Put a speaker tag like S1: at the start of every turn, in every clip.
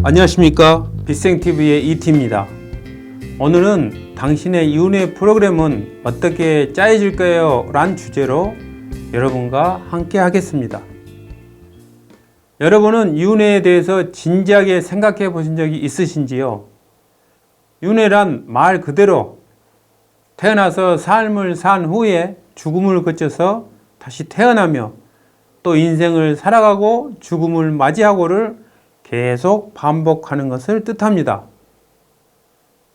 S1: 안녕하십니까, 빗생TV의 이티입니다. 오늘은 당신의 윤회 프로그램은 어떻게 짜여질까요? 란 주제로 여러분과 함께 하겠습니다. 여러분은 윤회에 대해서 진지하게 생각해 보신 적이 있으신지요? 윤회란 말 그대로 태어나서 삶을 산 후에 죽음을 거쳐서 다시 태어나며 또 인생을 살아가고 죽음을 맞이하고를 계속 반복하는 것을 뜻합니다.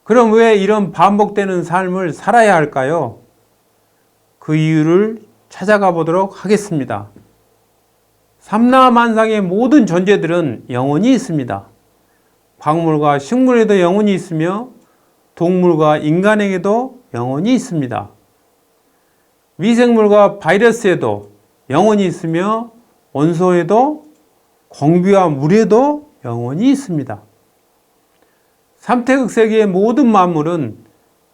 S1: 그럼 왜 이런 반복되는 삶을 살아야 할까요? 그 이유를 찾아가 보도록 하겠습니다. 삼라만상의 모든 존재들은 영혼이 있습니다. 광물과 식물에도 영혼이 있으며 동물과 인간에게도 영혼이 있습니다. 미생물과 바이러스에도 영혼이 있으며 원소에도 공기와 물에도 영혼이 있습니다. 삼태극세계의 모든 만물은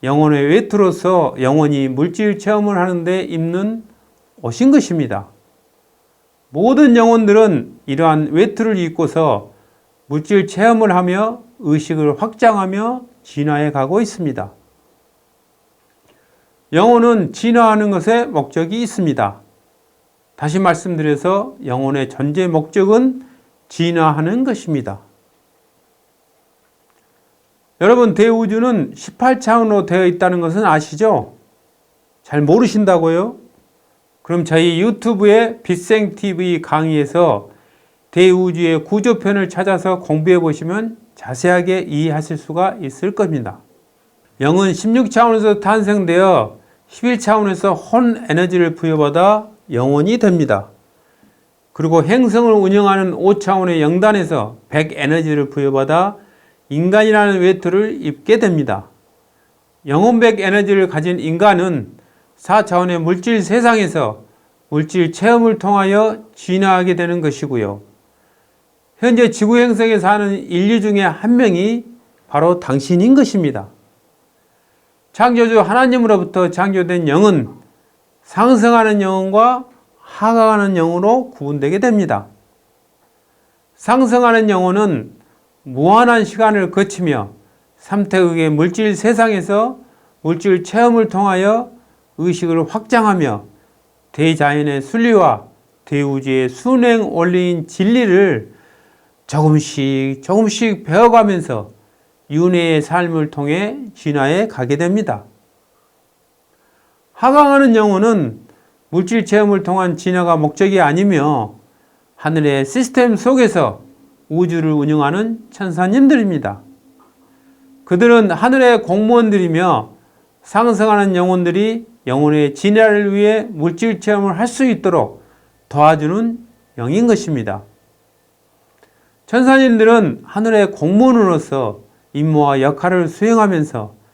S1: 영혼의 외투로서 영혼이 물질 체험을 하는데 입는 옷인 것입니다. 모든 영혼들은 이러한 외투를 입고서 물질 체험을 하며 의식을 확장하며 진화해 가고 있습니다. 영혼은 진화하는 것에 목적이 있습니다. 다시 말씀드려서 영혼의 존재 목적은 진화하는 것입니다. 여러분, 대우주는 18차원으로 되어 있다는 것은 아시죠? 잘 모르신다고요? 그럼 저희 유튜브의 빗생TV 강의에서 대우주의 구조편을 찾아서 공부해 보시면 자세하게 이해하실 수가 있을 겁니다. 영은 16차원에서 탄생되어 11차원에서 혼 에너지를 부여받아 영혼이 됩니다. 그리고 행성을 운영하는 5차원의 영단에서 백 에너지를 부여받아 인간이라는 외투를 입게 됩니다. 영혼백 에너지를 가진 인간은 4차원의 물질 세상에서 물질 체험을 통하여 진화하게 되는 것이고요. 현재 지구 행성에 사는 인류 중에 한 명이 바로 당신인 것입니다. 창조주 하나님으로부터 창조된 영은 상승하는 영혼과 하강하는 영으로 구분되게 됩니다. 상승하는 영혼은 무한한 시간을 거치며 삼태극의 물질 세상에서 물질 체험을 통하여 의식을 확장하며 대자연의 순리와 대우주의 순행 원리인 진리를 조금씩 배워가면서 윤회의 삶을 통해 진화해 가게 됩니다. 하강하는 영혼은 물질 체험을 통한 진화가 목적이 아니며 하늘의 시스템 속에서 우주를 운영하는 천사님들입니다. 그들은 하늘의 공무원들이며 상승하는 영혼들이 영혼의 진화를 위해 물질 체험을 할 수 있도록 도와주는 영인 것입니다. 천사님들은 하늘의 공무원으로서 임무와 역할을 수행하면서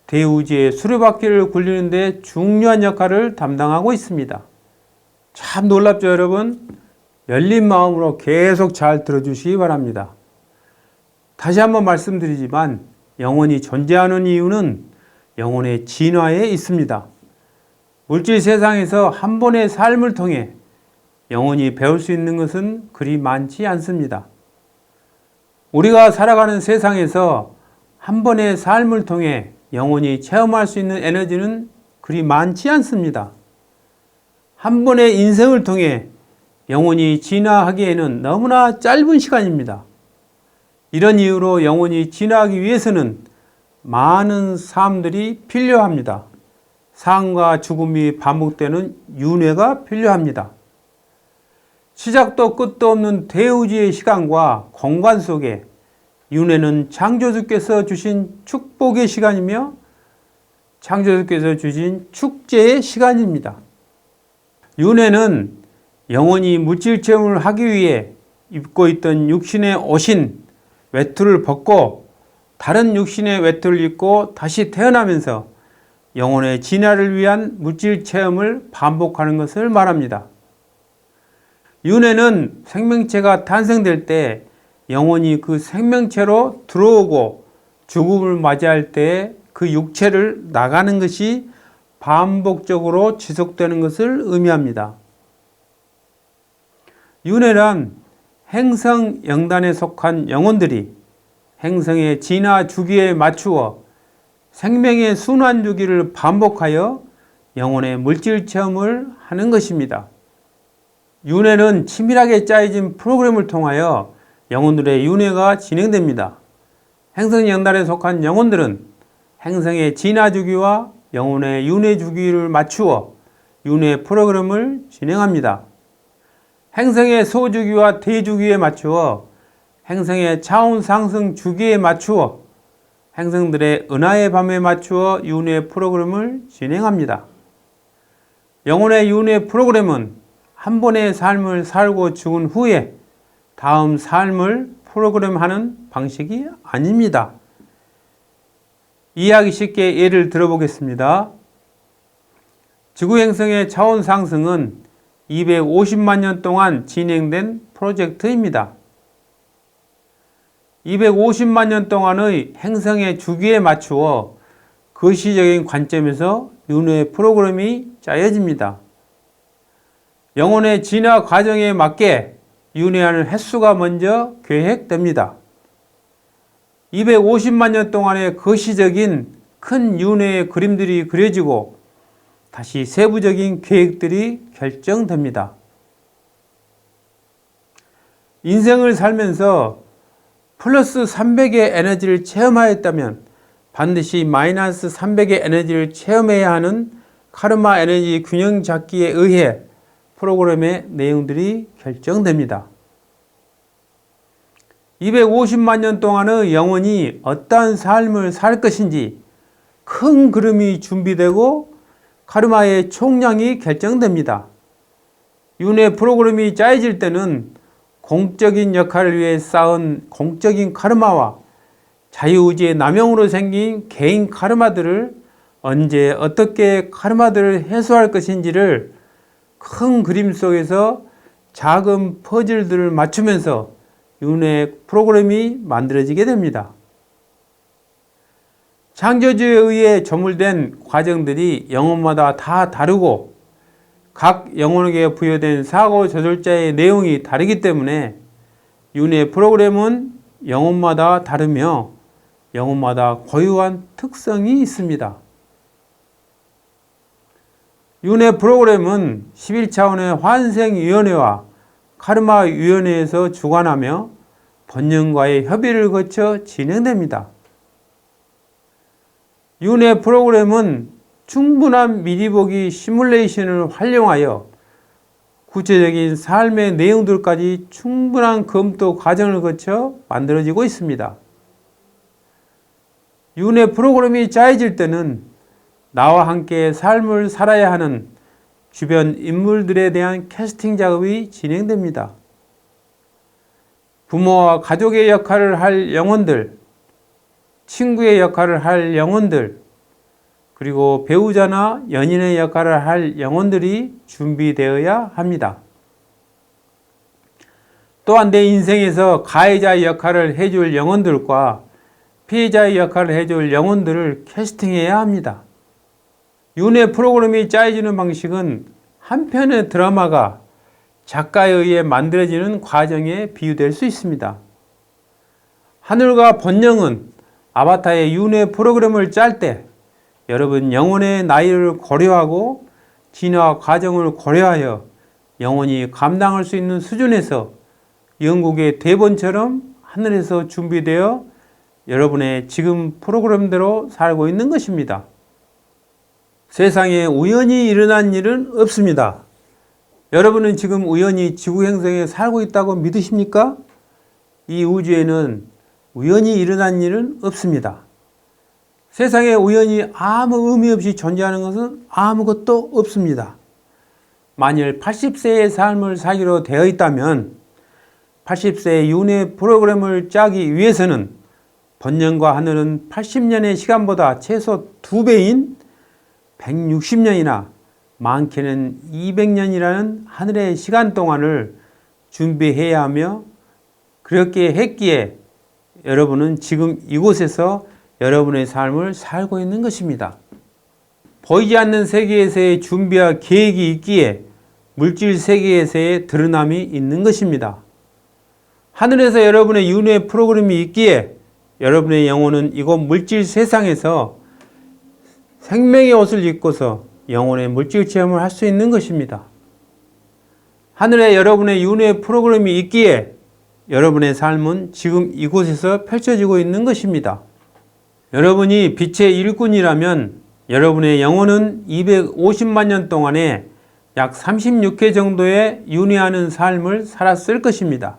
S1: 대우주의 수레바퀴를 굴리는 데 중요한 역할을 담당하고 있습니다. 참 놀랍죠, 여러분? 열린 마음으로 계속 잘 들어주시기 바랍니다. 다시 한번 말씀드리지만 영혼이 존재하는 이유는 영혼의 진화에 있습니다. 물질 세상에서 한 번의 삶을 통해 영혼이 배울 수 있는 것은 그리 많지 않습니다. 우리가 살아가는 세상에서 한 번의 삶을 통해 영혼이 체험할 수 있는 에너지는 그리 많지 않습니다. 한 번의 인생을 통해 영혼이 진화하기에는 너무나 짧은 시간입니다. 이런 이유로 영혼이 진화하기 위해서는 많은 삶들이 필요합니다. 삶과 죽음이 반복되는 윤회가 필요합니다. 시작도 끝도 없는 대우주의 시간과 공간 속에 윤회는 창조주께서 주신 축복의 시간이며 창조주께서 주신 축제의 시간입니다. 윤회는 영혼이 물질 체험을 하기 위해 입고 있던 육신의 옷인 외투를 벗고 다른 육신의 외투를 입고 다시 태어나면서 영혼의 진화를 위한 물질 체험을 반복하는 것을 말합니다. 윤회는 생명체가 탄생될 때 영혼이 그 생명체로 들어오고 죽음을 맞이할 때 그 육체를 나가는 것이 반복적으로 지속되는 것을 의미합니다. 윤회란 행성 영단에 속한 영혼들이 행성의 진화 주기에 맞추어 생명의 순환 주기를 반복하여 영혼의 물질 체험을 하는 것입니다. 윤회는 치밀하게 짜여진 프로그램을 통하여 영혼들의 윤회가 진행됩니다. 행성 연달에 속한 영혼들은 행성의 진화 주기와 영혼의 윤회 주기를 맞추어 윤회 프로그램을 진행합니다. 행성의 소주기와 대주기에 맞추어 행성의 차원 상승 주기에 맞추어 행성들의 은하의 밤에 맞추어 윤회 프로그램을 진행합니다. 영혼의 윤회 프로그램은 한 번의 삶을 살고 죽은 후에 다음 삶을 프로그램하는 방식이 아닙니다. 이해하기 쉽게 예를 들어보겠습니다. 지구행성의 차원 상승은 250만 년 동안 진행된 프로젝트입니다. 250만 년 동안의 행성의 주기에 맞추어 거시적인 관점에서 윤회 프로그램이 짜여집니다. 영혼의 진화 과정에 맞게 윤회하는 횟수가 먼저 계획됩니다. 250만 년 동안의 거시적인 큰 윤회의 그림들이 그려지고 다시 세부적인 계획들이 결정됩니다. 인생을 살면서 플러스 300의 에너지를 체험하였다면 반드시 마이너스 300의 에너지를 체험해야 하는 카르마 에너지 균형 잡기에 의해 프로그램의 내용들이 결정됩니다. 250만 년 동안의 영혼이 어떠한 삶을 살 것인지 큰 그림이 준비되고 카르마의 총량이 결정됩니다. 윤회 프로그램이 짜여질 때는 공적인 역할을 위해 쌓은 공적인 카르마와 자유의지의 남용으로 생긴 개인 카르마들을 언제 어떻게 카르마들을 해소할 것인지를 큰 그림 속에서 작은 퍼즐들을 맞추면서 윤회 프로그램이 만들어지게 됩니다. 창조주에 의해 조물된 과정들이 영혼마다 다 다르고 각 영혼에게 부여된 사고 저절자의 내용이 다르기 때문에 윤회 프로그램은 영혼마다 다르며 영혼마다 고유한 특성이 있습니다. 윤회 프로그램은 11차원의 환생위원회와 카르마위원회에서 주관하며 번영과의 협의를 거쳐 진행됩니다. 윤회 프로그램은 충분한 미리보기 시뮬레이션을 활용하여 구체적인 삶의 내용들까지 충분한 검토 과정을 거쳐 만들어지고 있습니다. 윤회 프로그램이 짜여질 때는 나와 함께 삶을 살아야 하는 주변 인물들에 대한 캐스팅 작업이 진행됩니다. 부모와 가족의 역할을 할 영혼들, 친구의 역할을 할 영혼들, 그리고 배우자나 연인의 역할을 할 영혼들이 준비되어야 합니다. 또한 내 인생에서 가해자의 역할을 해줄 영혼들과 피해자의 역할을 해줄 영혼들을 캐스팅해야 합니다. 윤회 프로그램이 짜여지는 방식은 한 편의 드라마가 작가에 의해 만들어지는 과정에 비유될 수 있습니다. 하늘과 번영은 아바타의 윤회 프로그램을 짤 때 여러분 영혼의 나이를 고려하고 진화 과정을 고려하여 영혼이 감당할 수 있는 수준에서 영국의 대본처럼 하늘에서 준비되어 여러분의 지금 프로그램대로 살고 있는 것입니다. 세상에 우연히 일어난 일은 없습니다. 여러분은 지금 우연히 지구행성에 살고 있다고 믿으십니까? 이 우주에는 우연히 일어난 일은 없습니다. 세상에 우연히 아무 의미 없이 존재하는 것은 아무것도 없습니다. 만일 80세의 삶을 살기로 되어 있다면 80세의 윤회 프로그램을 짜기 위해서는 번영과 하늘은 80년의 시간보다 최소 2배인 160년이나 많게는 200년이라는 하늘의 시간 동안을 준비해야 하며 그렇게 했기에 여러분은 지금 이곳에서 여러분의 삶을 살고 있는 것입니다. 보이지 않는 세계에서의 준비와 계획이 있기에 물질 세계에서의 드러남이 있는 것입니다. 하늘에서 여러분의 윤회 프로그램이 있기에 여러분의 영혼은 이곳 물질 세상에서 생명의 옷을 입고서 영혼의 물질 체험을 할 수 있는 것입니다. 하늘에 여러분의 윤회 프로그램이 있기에 여러분의 삶은 지금 이곳에서 펼쳐지고 있는 것입니다. 여러분이 빛의 일꾼이라면 여러분의 영혼은 250만 년 동안에 약 36회 정도의 윤회하는 삶을 살았을 것입니다.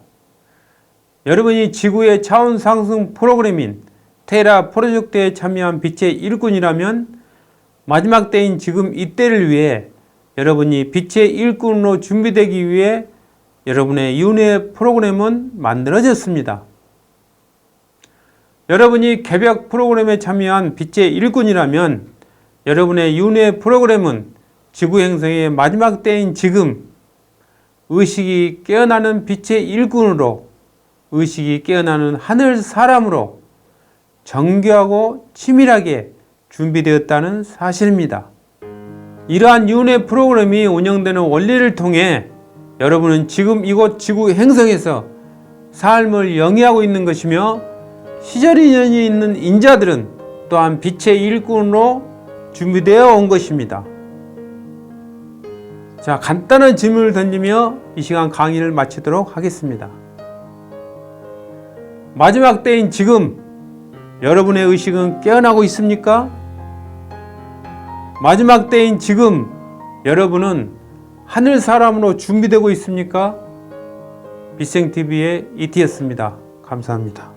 S1: 여러분이 지구의 차원 상승 프로그램인 테라 프로젝트에 참여한 빛의 일꾼이라면 마지막 때인 지금 이때를 위해 여러분이 빛의 일꾼으로 준비되기 위해 여러분의 윤회 프로그램은 만들어졌습니다. 여러분이 개벽 프로그램에 참여한 빛의 일꾼이라면 여러분의 윤회 프로그램은 지구 행성의 마지막 때인 지금 의식이 깨어나는 빛의 일꾼으로 의식이 깨어나는 하늘 사람으로 정교하고 치밀하게 준비되었다는 사실입니다. 이러한 윤회 프로그램이 운영되는 원리를 통해 여러분은 지금 이곳 지구 행성에서 삶을 영위하고 있는 것이며 시절 인연이 있는 인자들은 또한 빛의 일꾼으로 준비되어 온 것입니다. 자, 간단한 질문을 던지며 이 시간 강의를 마치도록 하겠습니다. 마지막 때인 지금 여러분의 의식은 깨어나고 있습니까? 마지막 때인 지금 여러분은 하늘 사람으로 준비되고 있습니까? 빛생TV의 이티였습니다. 감사합니다.